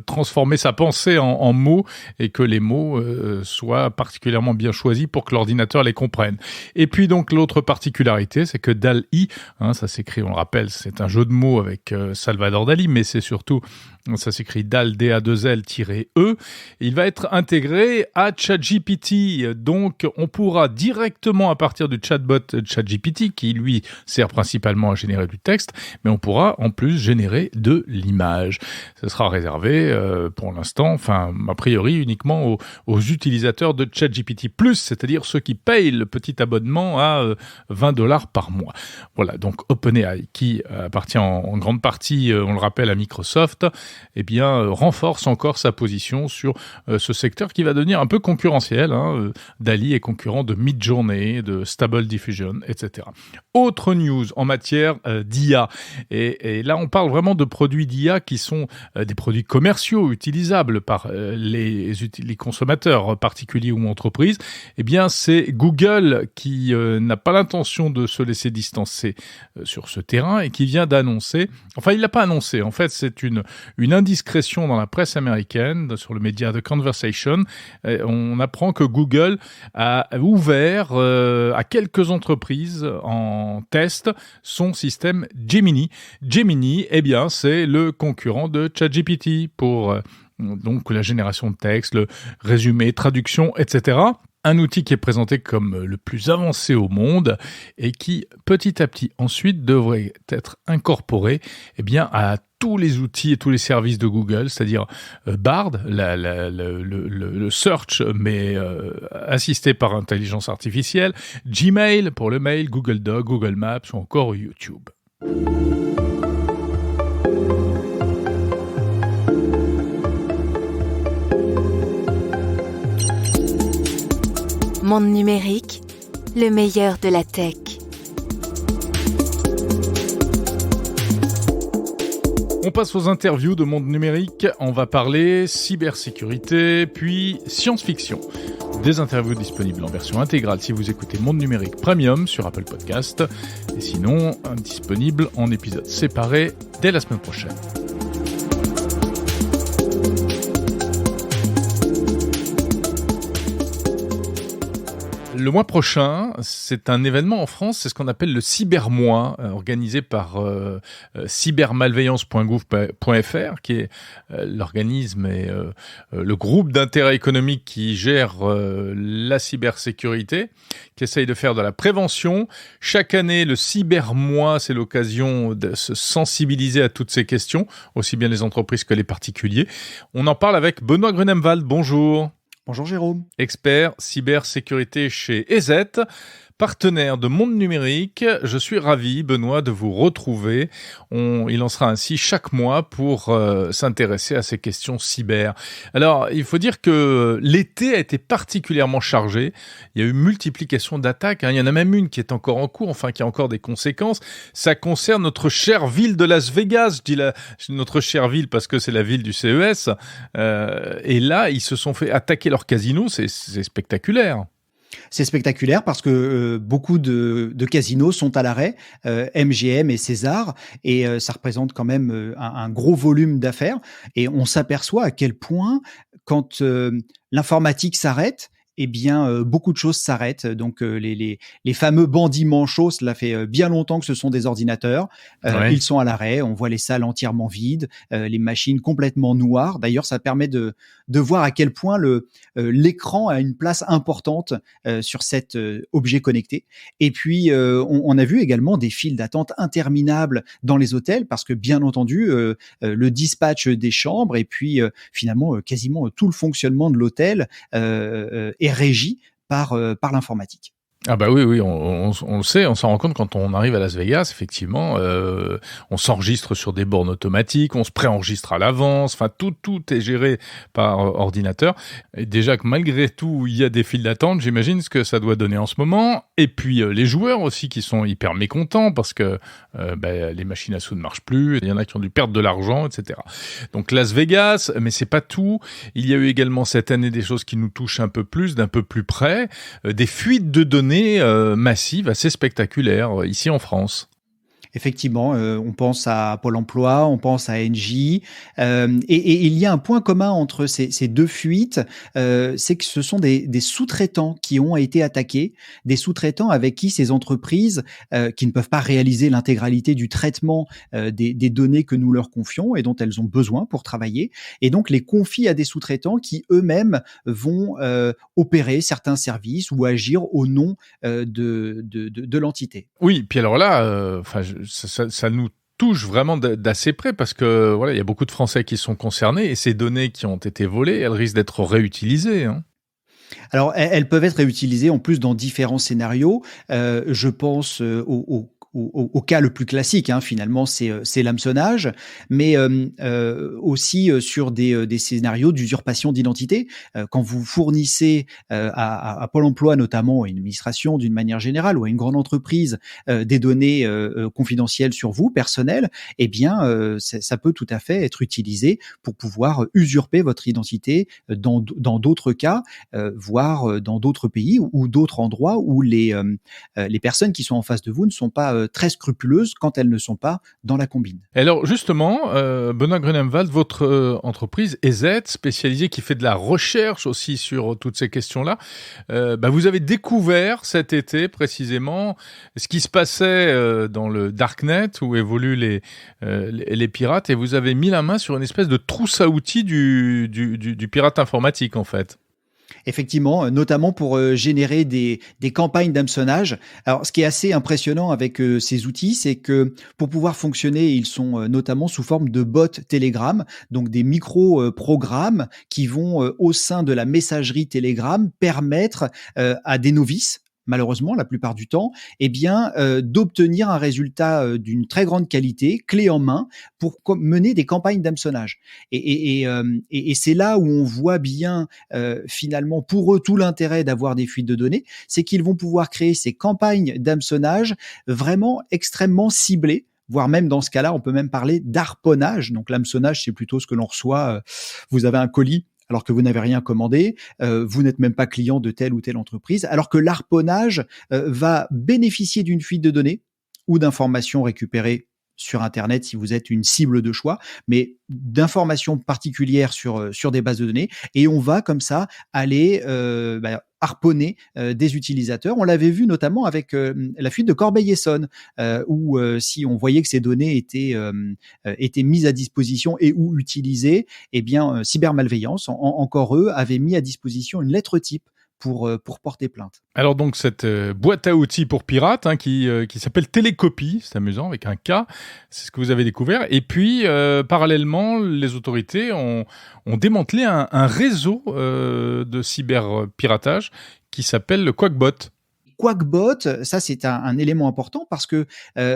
transformer sa pensée en mots, et que les mots soient particulièrement bien choisis pour que l'ordinateur les comprenne. Et puis donc l'autre particularité, c'est que DALL-E, ça s'écrit, on le rappelle, c'est un jeu de mots avec Salvador Dali, mais c'est surtout, ça s'écrit DAL, D-A-2-L-E. Il va être intégré à ChatGPT, donc on pourra directement, à partir du chatbot ChatGPT, qui lui sert principalement à générer du texte, mais on pourra en plus générer de l'image. Ce sera réservé pour l'instant, a priori uniquement aux utilisateurs de ChatGPT+, c'est-à-dire ceux qui payent le petit abonnement à $20 par mois. Voilà, donc OpenAI, qui appartient en grande partie, on le rappelle, à Microsoft, renforce encore sa position sur ce secteur qui va devenir un peu concurrentiel. DALL-E est concurrent de Midjourney, de Stable Diffusion, etc. Autre news en matière d'IA, et là on parle vraiment de produits d'IA qui sont des produits commerciaux utilisables par les consommateurs particuliers ou entreprises. C'est Google qui n'a pas l'intention de se laisser distancer sur ce terrain et qui vient d'annoncer, il l'a pas annoncé, en fait c'est une indiscrétion dans la presse américaine, sur le média The Conversation. On apprend que Google a ouvert à quelques entreprises en test son système Gemini. Gemini, c'est le concurrent de ChatGPT pour donc la génération de texte, le résumé, traduction, etc. Un outil qui est présenté comme le plus avancé au monde et qui, petit à petit, ensuite, devrait être incorporé à tous les outils et tous les services de Google, c'est-à-dire Bard, le search, mais assisté par intelligence artificielle, Gmail pour le mail, Google Docs, Google Maps ou encore YouTube. Monde numérique, le meilleur de la tech. On passe aux interviews de Monde numérique. On va parler cybersécurité, puis science-fiction. Des interviews disponibles en version intégrale si vous écoutez Monde numérique Premium sur Apple Podcast. Et sinon, disponibles en épisodes séparés dès la semaine prochaine. Le mois prochain, c'est un événement en France, c'est ce qu'on appelle le Cybermois, organisé par cybermalveillance.gouv.fr, qui est l'organisme et le groupe d'intérêt économique qui gère la cybersécurité, qui essaye de faire de la prévention. Chaque année, le Cybermois, c'est l'occasion de se sensibiliser à toutes ces questions, aussi bien les entreprises que les particuliers. On en parle avec Benoît Grunemwald. Bonjour. Bonjour Jérôme. Expert cybersécurité chez EZ, partenaire de Monde Numérique. Je suis ravi, Benoît, de vous retrouver. Il en sera ainsi chaque mois pour s'intéresser à ces questions cyber. Alors, il faut dire que l'été a été particulièrement chargé. Il y a eu multiplication d'attaques. Il y en a même une qui est encore en cours, enfin qui a encore des conséquences. Ça concerne notre chère ville de Las Vegas. Je dis notre chère ville parce que c'est la ville du CES. Et là, ils se sont fait attaquer leur casino. C'est spectaculaire. C'est spectaculaire parce que beaucoup de casinos sont à l'arrêt, MGM et César, et ça représente quand même un gros volume d'affaires. Et on s'aperçoit à quel point, quand l'informatique s'arrête, eh bien, beaucoup de choses s'arrêtent. Donc, les fameux bandits manchots, cela fait bien longtemps que ce sont des ordinateurs. Ouais. Ils sont à l'arrêt. On voit les salles entièrement vides, les machines complètement noires. D'ailleurs, ça permet de voir à quel point l'écran a une place importante sur cet objet connecté. Et puis, on a vu également des files d'attente interminables dans les hôtels parce que, bien entendu, le dispatch des chambres et puis, finalement, quasiment tout le fonctionnement de l'hôtel est régi par l'informatique. Ah bah oui, on le sait, on s'en rend compte quand on arrive à Las Vegas, effectivement, on s'enregistre sur des bornes automatiques, on se préenregistre à l'avance, enfin tout est géré par ordinateur. Et déjà que malgré tout, il y a des files d'attente, j'imagine ce que ça doit donner en ce moment. Et puis les joueurs aussi qui sont hyper mécontents parce que les machines à sous ne marchent plus, il y en a qui ont dû perdre de l'argent, etc. Donc Las Vegas, mais c'est pas tout. Il y a eu également cette année des choses qui nous touchent un peu plus, d'un peu plus près, des fuites de données massive, assez spectaculaire ici en France. Effectivement, on pense à Pôle emploi, on pense à Engie, et il y a un point commun entre ces deux fuites, c'est que ce sont des sous-traitants qui ont été attaqués, des sous-traitants avec qui ces entreprises, qui ne peuvent pas réaliser l'intégralité du traitement des données que nous leur confions et dont elles ont besoin pour travailler, et donc les confient à des sous-traitants qui eux-mêmes vont opérer certains services ou agir au nom de l'entité. Oui, puis alors là, ça nous touche vraiment d'assez près parce que voilà, il y a beaucoup de Français qui sont concernés et ces données qui ont été volées, elles risquent d'être réutilisées. Alors, elles peuvent être réutilisées en plus dans différents scénarios. Je pense au cas le plus classique, finalement, c'est l'hameçonnage, mais aussi sur des scénarios d'usurpation d'identité. Quand vous fournissez à Pôle emploi notamment, à une administration d'une manière générale, ou à une grande entreprise, des données confidentielles sur vous, personnelles, eh bien, ça peut tout à fait être utilisé pour pouvoir usurper votre identité dans d'autres cas, voire dans d'autres pays ou d'autres endroits où les personnes qui sont en face de vous ne sont pas très scrupuleuses quand elles ne sont pas dans la combine. Alors justement, Benoît Grunemwald, votre entreprise EZ, spécialisée qui fait de la recherche aussi sur toutes ces questions-là, vous avez découvert cet été précisément ce qui se passait dans le Darknet où évoluent les pirates et vous avez mis la main sur une espèce de trousse à outils du pirate informatique en fait. Effectivement, notamment pour générer des campagnes d'hameçonnage. Alors, ce qui est assez impressionnant avec ces outils, c'est que pour pouvoir fonctionner, ils sont notamment sous forme de bots Telegram, donc des micro-programmes qui vont, au sein de la messagerie Telegram, permettre à des novices, malheureusement la plupart du temps, d'obtenir un résultat d'une très grande qualité, clé en main, pour mener des campagnes d'hameçonnage. Et c'est là où on voit bien finalement pour eux tout l'intérêt d'avoir des fuites de données, c'est qu'ils vont pouvoir créer ces campagnes d'hameçonnage vraiment extrêmement ciblées, voire même dans ce cas-là, on peut même parler d'harponnage. Donc l'hameçonnage, c'est plutôt ce que l'on reçoit. Vous avez un colis alors que vous n'avez rien commandé, vous n'êtes même pas client de telle ou telle entreprise, alors que l'harponnage va bénéficier d'une fuite de données ou d'informations récupérées sur Internet si vous êtes une cible de choix, mais d'informations particulières sur des bases de données, et on va comme ça aller harponner des utilisateurs. On l'avait vu notamment avec la fuite de Corbeil-Essonnes, où si on voyait que ces données étaient mises à disposition et ou utilisées, cybermalveillance, encore eux, avaient mis à disposition une lettre type pour porter plainte. Alors donc cette boîte à outils pour pirates qui s'appelle Télécopie, c'est amusant avec un K, c'est ce que vous avez découvert. Et puis parallèlement, les autorités ont démantelé un réseau de cyberpiratage qui s'appelle le Quackbot. Quackbot, ça c'est un élément important parce que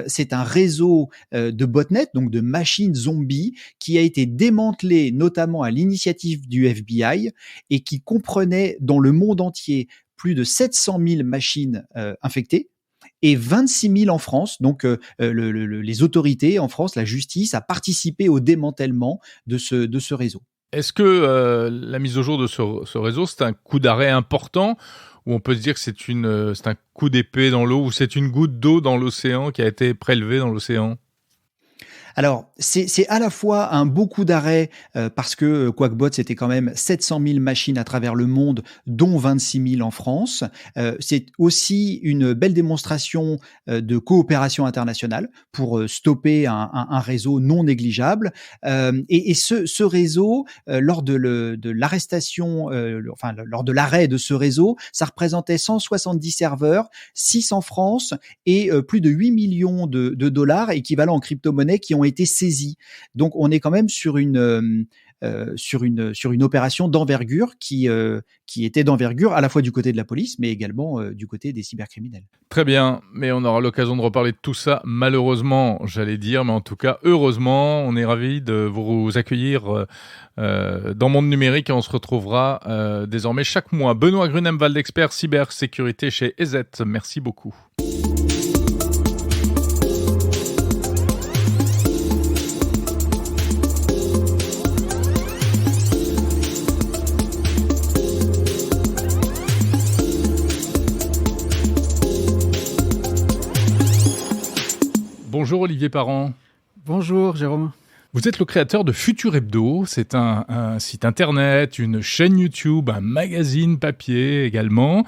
c'est un réseau de botnets, donc de machines zombies, qui a été démantelé notamment à l'initiative du FBI et qui comprenait dans le monde entier plus de 700 000 machines infectées et 26 000 en France. Donc les autorités en France, la justice, a participé au démantèlement de ce réseau. Est-ce que la mise au jour de ce réseau, c'est un coup d'arrêt important, ou on peut se dire que c'est un coup d'épée dans l'eau, ou c'est une goutte d'eau dans l'océan qui a été prélevée dans l'océan? Alors, c'est à la fois un beau coup d'arrêt parce que Quackbot, c'était quand même 700 000 machines à travers le monde, dont 26 000 en France. C'est aussi une belle démonstration de coopération internationale pour stopper un réseau non négligeable. Et ce réseau, lors de l'arrestation, lors de l'arrêt de ce réseau, ça représentait 170 serveurs, 6 en France et plus de 8 millions de dollars équivalents en crypto-monnaie qui ont été saisis. Donc on est quand même sur une opération d'envergure qui était d'envergure à la fois du côté de la police mais également du côté des cybercriminels. Très bien, mais on aura l'occasion de reparler de tout ça, malheureusement, j'allais dire, mais en tout cas, heureusement, on est ravis de vous accueillir dans Monde Numérique, et on se retrouvera désormais chaque mois. Benoît Grunemwald, expert cybersécurité chez EZ, merci beaucoup. Bonjour Olivier Parent. Bonjour Jérôme. Vous êtes le créateur de Futur Hebdo, c'est un site internet, une chaîne YouTube, un magazine papier également.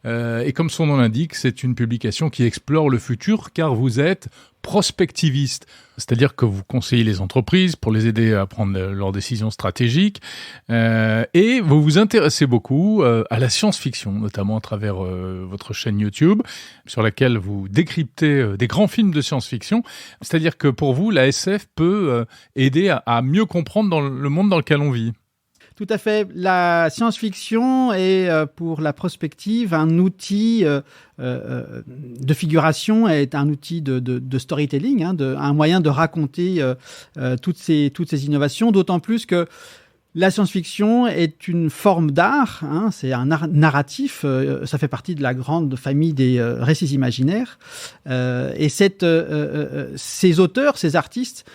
Et comme son nom l'indique, c'est une publication qui explore le futur car vous êtes prospectiviste. C'est-à-dire que vous conseillez les entreprises pour les aider à prendre leurs décisions stratégiques. Et vous vous intéressez beaucoup à la science-fiction, notamment à travers votre chaîne YouTube, sur laquelle vous décryptez des grands films de science-fiction. C'est-à-dire que pour vous, la SF peut aider à mieux comprendre dans le monde dans lequel on vit. Tout à fait. La science-fiction est, pour la prospective, un outil de figuration, est un outil de storytelling, un moyen de raconter toutes ces innovations, d'autant plus que la science-fiction est une forme d'art, c'est un art narratif, ça fait partie de la grande famille des récits imaginaires. Et ces auteurs, ces artistes,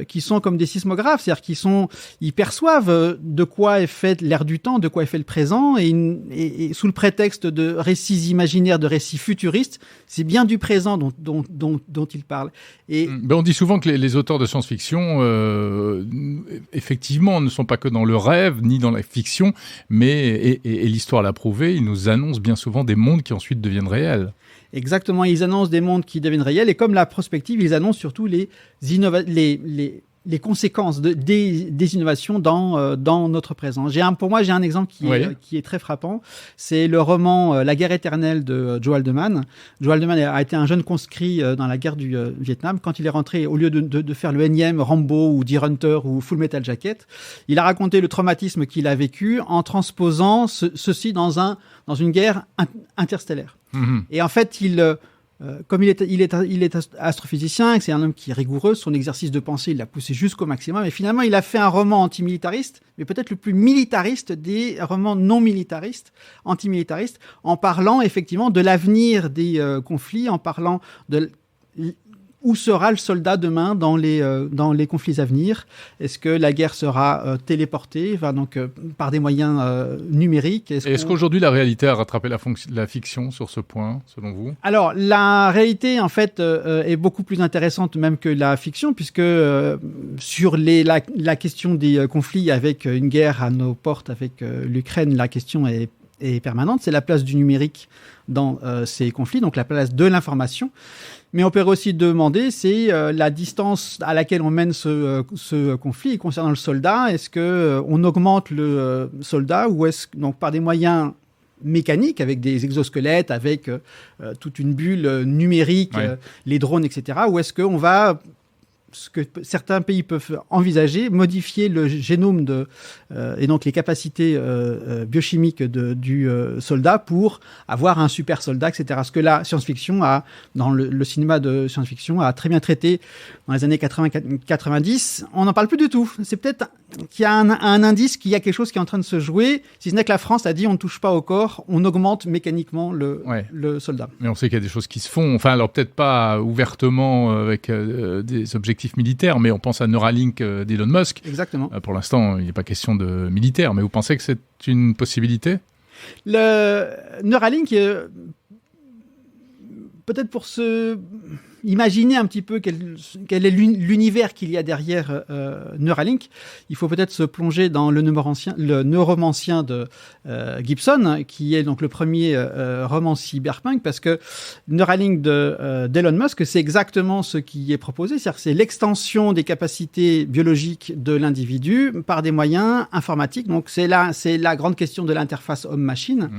qui sont comme des sismographes, c'est-à-dire ils perçoivent de quoi est fait l'air du temps, de quoi est fait le présent, et sous le prétexte de récits imaginaires, de récits futuristes, c'est bien du présent dont ils parlent. Et on dit souvent que les auteurs de science-fiction, effectivement, ne sont pas que dans le rêve, ni dans la fiction, mais, et l'histoire l'a prouvé, ils nous annoncent bien souvent des mondes qui ensuite deviennent réels. Exactement, ils annoncent des mondes qui deviennent réels, et comme la prospective, ils annoncent surtout les conséquences des innovations dans notre présent. Pour moi, j'ai un exemple qui est très frappant. C'est le roman La guerre éternelle de Joe Haldeman. Joe Haldeman a été un jeune conscrit dans la guerre du Vietnam. Quand il est rentré, au lieu de faire le énième Rambo ou Deer Hunter ou Full Metal Jacket, il a raconté le traumatisme qu'il a vécu en transposant ceci dans une guerre interstellaire. Et en fait, comme il est astrophysicien, et que c'est un homme qui est rigoureux, son exercice de pensée, il l'a poussé jusqu'au maximum. Et finalement, il a fait un roman antimilitariste, mais peut-être le plus militariste des romans non militaristes, antimilitaristes, en parlant effectivement de l'avenir des conflits, en parlant de où sera le soldat demain dans les conflits à venir. Est-ce que la guerre sera téléportée, par des moyens numériques? Est-ce qu'aujourd'hui la réalité a rattrapé la fiction sur ce point, selon vous? Alors, la réalité, en fait, est beaucoup plus intéressante même que la fiction, puisque sur la question des conflits avec une guerre à nos portes, avec l'Ukraine, la question est permanente. C'est la place du numérique dans ces conflits, donc la place de l'information. Mais on peut aussi demander, c'est la distance à laquelle on mène ce conflit. Et concernant le soldat, est-ce que on augmente le soldat, ou est-ce donc par des moyens mécaniques, avec des exosquelettes, avec toute une bulle numérique, les drones, etc., ou est-ce qu'on va, ce que certains pays peuvent envisager, modifier le génome et donc les capacités biochimiques du soldat pour avoir un super soldat, etc. Ce que la science-fiction dans le cinéma de science-fiction a très bien traité dans les années 80-90. On n'en parle plus du tout. C'est peut-être qu'il y a un indice qu'il y a quelque chose qui est en train de se jouer, si ce n'est que la France a dit on ne touche pas au corps, on augmente mécaniquement le soldat. Mais on sait qu'il y a des choses qui se font, enfin alors peut-être pas ouvertement avec des objectifs militaires, mais on pense à Neuralink d'Elon Musk. Exactement. Pour l'instant, il n'est pas question de militaire, mais vous pensez que c'est une possibilité? Le Neuralink, peut-être pour imaginer un petit peu quel est l'univers qu'il y a derrière Neuralink, il faut peut-être se plonger dans le neuromancien de Gibson, qui est donc le premier roman cyberpunk, parce que Neuralink d'Elon Musk, c'est exactement ce qui est proposé, c'est-à-dire que c'est l'extension des capacités biologiques de l'individu par des moyens informatiques. Donc c'est la grande question de l'interface homme-machine.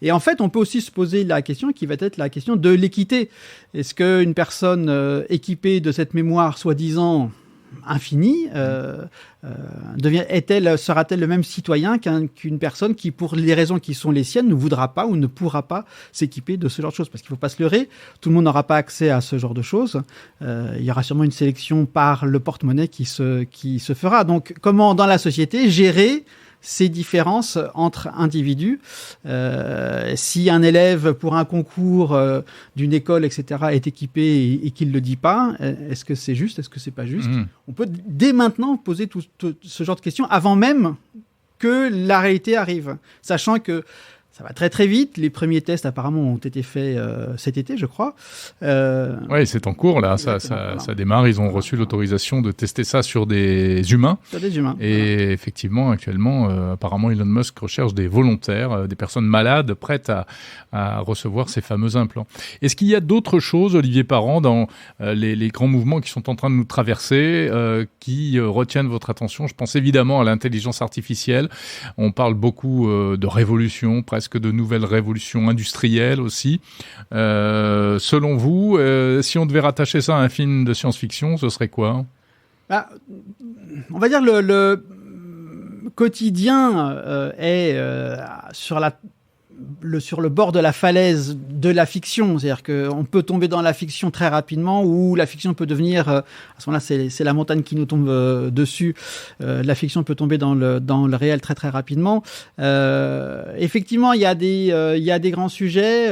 Et en fait, on peut aussi se poser la question qui va être la question de l'équité. Est-ce qu'une personne équipée de cette mémoire soi-disant infinie sera-t-elle le même citoyen qu'une personne qui, pour les raisons qui sont les siennes, ne voudra pas ou ne pourra pas s'équiper de ce genre de choses? Parce qu'il ne faut pas se leurrer, tout le monde n'aura pas accès à ce genre de choses. Il y aura sûrement une sélection par le porte-monnaie qui se fera. Donc, comment, dans la société, gérer ces différences entre individus? Si un élève, pour un concours d'une école, etc., est équipé et qu'il ne le dit pas, est-ce que c'est juste? Est-ce que c'est pas juste? On peut dès maintenant poser tout ce genre de questions avant même que la réalité arrive, sachant que ça va très très vite. Les premiers tests apparemment ont été faits cet été, je crois. Oui, c'est en cours là, ça démarre. Ils ont reçu l'autorisation de tester ça sur des humains. Sur des humains. Et effectivement, actuellement, apparemment, Elon Musk recherche des volontaires, des personnes malades prêtes à recevoir ces fameux implants. Est-ce qu'il y a d'autres choses, Olivier Parent, dans les grands mouvements qui sont en train de nous traverser, qui retiennent votre attention? Je pense évidemment à l'intelligence artificielle. On parle beaucoup de révolution, presque de nouvelles révolutions industrielles aussi. Selon vous, si on devait rattacher ça à un film de science-fiction, ce serait quoi? On va dire le quotidien est sur le bord de la falaise de la fiction. C'est-à-dire qu'on peut tomber dans la fiction très rapidement, ou la fiction peut devenir, à ce moment-là, c'est la montagne qui nous tombe dessus. La fiction peut tomber dans le réel très très rapidement. Effectivement, il y a des grands sujets,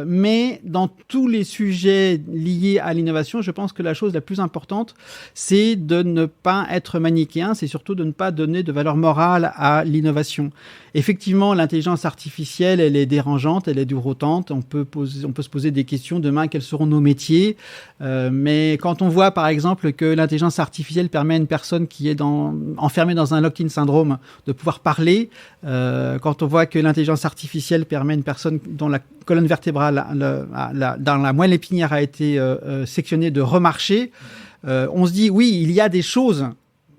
mais dans tous les sujets liés à l'innovation, je pense que la chose la plus importante, c'est de ne pas être manichéen, c'est surtout de ne pas donner de valeur morale à l'innovation. Effectivement, l'intelligence artificielle, elle est dérangeante, elle est durotante. On peut se poser des questions demain, quels seront nos métiers. Mais quand on voit, par exemple, que l'intelligence artificielle permet à une personne qui est enfermée dans un lock-in syndrome de pouvoir parler, quand on voit que l'intelligence artificielle permet à une personne dont la colonne vertébrale dans la moelle épinière a été sectionnée de remarcher, on se dit, oui, il y a des choses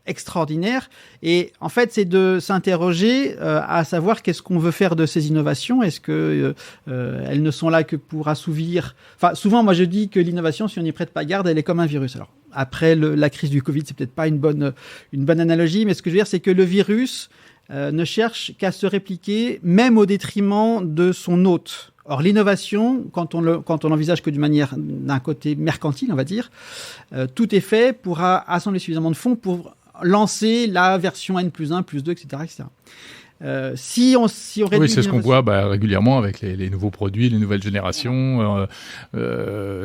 extraordinaire. Et en fait, c'est de s'interroger à savoir qu'est-ce qu'on veut faire de ces innovations. Est-ce que elles ne sont là que pour assouvir... Enfin, souvent, moi, je dis que l'innovation, si on n'y prête pas garde, elle est comme un virus. Alors, après la crise du Covid, c'est peut-être pas une bonne analogie, mais ce que je veux dire, c'est que le virus ne cherche qu'à se répliquer, même au détriment de son hôte. Or, l'innovation, quand on l'envisage que d'un côté mercantile, on va dire, tout est fait pour assembler suffisamment de fonds pour lancer la version N+1, +2, etc., etc. Si on réduit oui, c'est ce qu'on voit régulièrement avec les nouveaux produits, les nouvelles générations.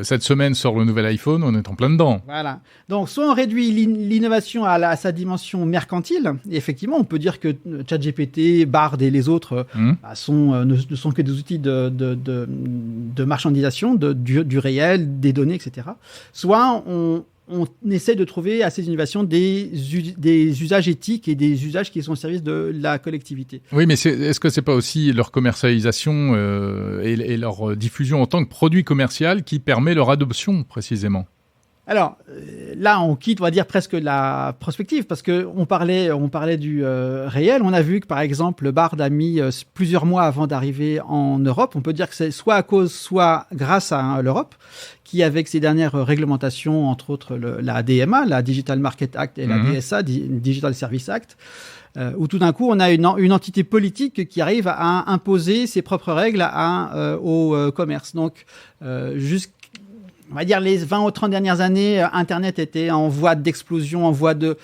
Cette semaine sort le nouvel iPhone, on est en plein dedans. Voilà. Donc, soit on réduit l'innovation à sa dimension mercantile, et effectivement, on peut dire que ChatGPT, Bard et les autres ne sont que des outils de marchandisation du réel, des données, etc. Soit on essaie de trouver à ces innovations des usages éthiques et des usages qui sont au service de la collectivité. Oui, mais est-ce que c'est pas aussi leur commercialisation et leur diffusion en tant que produit commercial qui permet leur adoption, précisément ? Alors, là, on quitte, on va dire, presque la prospective, parce qu'on parlait du réel. On a vu que, par exemple, Bard a mis plusieurs mois avant d'arriver en Europe. On peut dire que c'est soit à cause, soit grâce à l'Europe, qui, avec ses dernières réglementations, entre autres la DMA, la Digital Market Act, et la DSA, Digital Service Act, où tout d'un coup, on a une entité politique qui arrive à imposer ses propres règles au commerce. Donc, on va dire les 20 ou 30 dernières années, Internet était en voie d'explosion, en voie de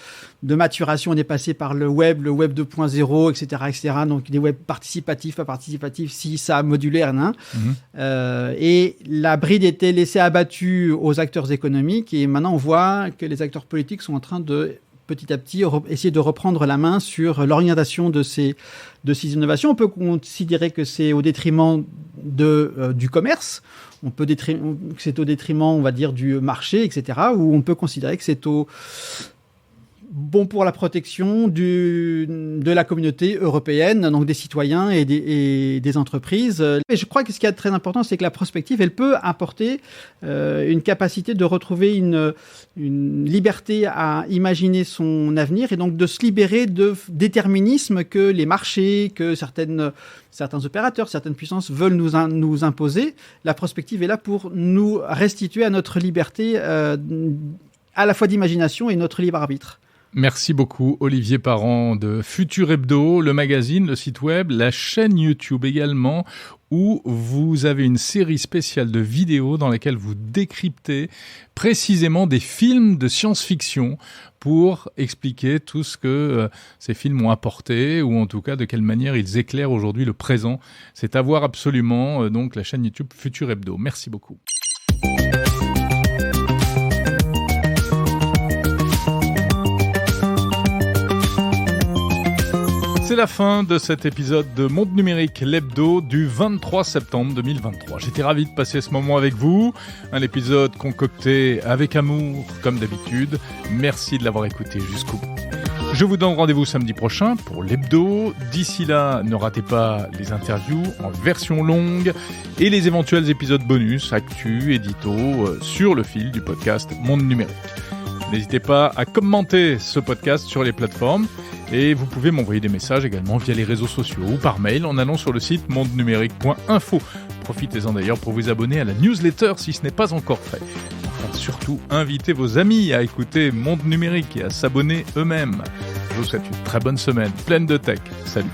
maturation. On est passé par le web 2.0, etc., etc. Donc des web participatifs, pas participatifs, si ça modulaire, et la bride était laissée abattue aux acteurs économiques. Et maintenant, on voit que les acteurs politiques sont en train de petit à petit essayer de reprendre la main sur l'orientation de ces innovations. On peut considérer que c'est au détriment du commerce. Que c'est au détriment, on va dire, du marché, etc. Ou on peut considérer que c'est bon pour la protection de la communauté européenne, donc des citoyens et des entreprises. Et je crois que ce qui est très important, c'est que la prospective, elle peut apporter une capacité de retrouver une liberté à imaginer son avenir et donc de se libérer de déterminismes que les marchés, que certains opérateurs, certaines puissances veulent nous imposer. La prospective est là pour nous restituer à notre liberté à la fois d'imagination et notre libre arbitre. Merci beaucoup Olivier Parent de Futur Hebdo, le magazine, le site web, la chaîne YouTube également, où vous avez une série spéciale de vidéos dans laquelle vous décryptez précisément des films de science-fiction pour expliquer tout ce que ces films ont apporté, ou en tout cas de quelle manière ils éclairent aujourd'hui le présent. C'est à voir absolument, donc la chaîne YouTube Futur Hebdo. Merci beaucoup. C'est la fin de cet épisode de Monde Numérique, l'hebdo du 23 septembre 2023. J'étais ravi de passer ce moment avec vous. Un épisode concocté avec amour, comme d'habitude. Merci de l'avoir écouté jusqu'au bout. Je vous donne rendez-vous samedi prochain pour l'hebdo. D'ici là, ne ratez pas les interviews en version longue et les éventuels épisodes bonus, actu, édito, sur le fil du podcast Monde Numérique. N'hésitez pas à commenter ce podcast sur les plateformes. Et vous pouvez m'envoyer des messages également via les réseaux sociaux ou par mail en allant sur le site mondenumérique.info. Profitez-en d'ailleurs pour vous abonner à la newsletter si ce n'est pas encore fait. Enfin, surtout, invitez vos amis à écouter Monde Numérique et à s'abonner eux-mêmes. Je vous souhaite une très bonne semaine, pleine de tech. Salut.